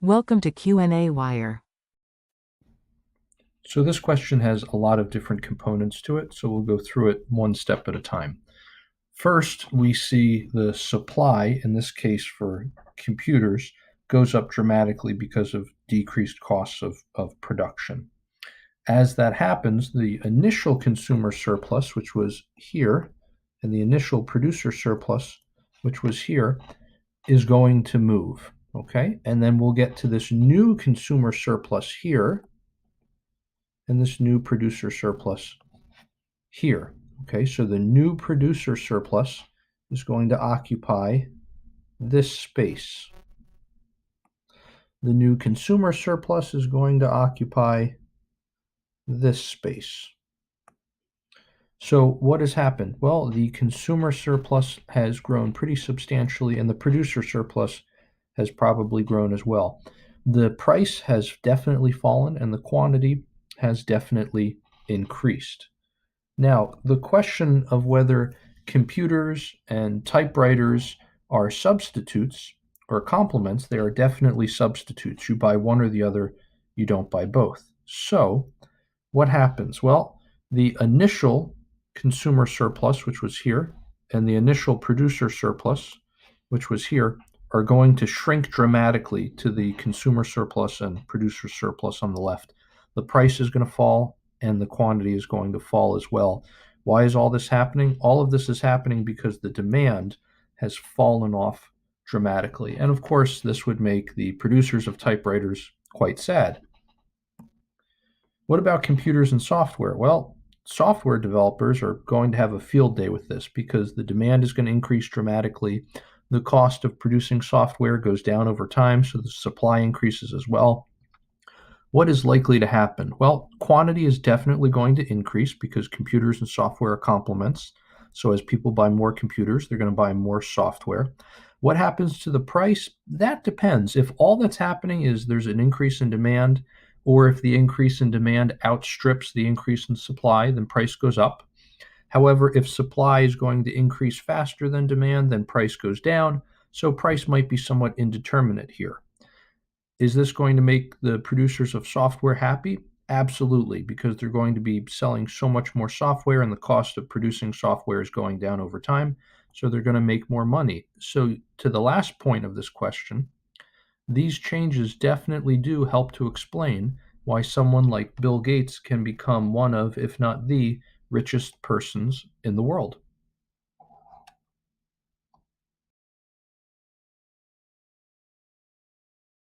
Welcome to qnawire. So this question has a lot of different components to it, so we'll go through it one step at a time. First, we see the supply, in this case for computers, goes up dramatically because of decreased costs of production. As that happens, the initial consumer surplus, which was here, and the initial producer surplus, which was here, is going to move. Okay, and then we'll get to this new consumer surplus here, and this new producer surplus here. Okay, so the new producer surplus is going to occupy this space. The new consumer surplus is going to occupy this space. So what has happened? Well, the consumer surplus has grown pretty substantially, and the producer surplus has probably grown as well. The price has definitely fallen, and the quantity has definitely increased. Now, the question of whether computers and typewriters are substitutes or complements, they are definitely substitutes. You buy one or the other, you don't buy both. So, what happens? Well, the initial consumer surplus, which was here, and the initial producer surplus, which was here, are going to shrink dramatically to the consumer surplus and producer surplus on the left. The price is going to fall and the quantity is going to fall as well. Why is all this happening? All of this is happening because the demand has fallen off dramatically. And of course, this would make the producers of typewriters quite sad. What about computers and software? Well, software developers are going to have a field day with this because the demand is going to increase dramatically. The cost of producing software goes down over time, so the supply increases as well. What is likely to happen? Well, quantity is definitely going to increase because computers and software are complements. So as people buy more computers, they're going to buy more software. What happens to the price? That depends. If all that's happening is there's an increase in demand, or if the increase in demand outstrips the increase in supply, then price goes up. However, if supply is going to increase faster than demand, then price goes down. So price might be somewhat indeterminate here. Is this going to make the producers of software happy? Absolutely, because they're going to be selling so much more software and the cost of producing software is going down over time. So they're going to make more money. So, to the last point of this question, these changes definitely do help to explain why someone like Bill Gates can become one of, if not the richest persons in the world.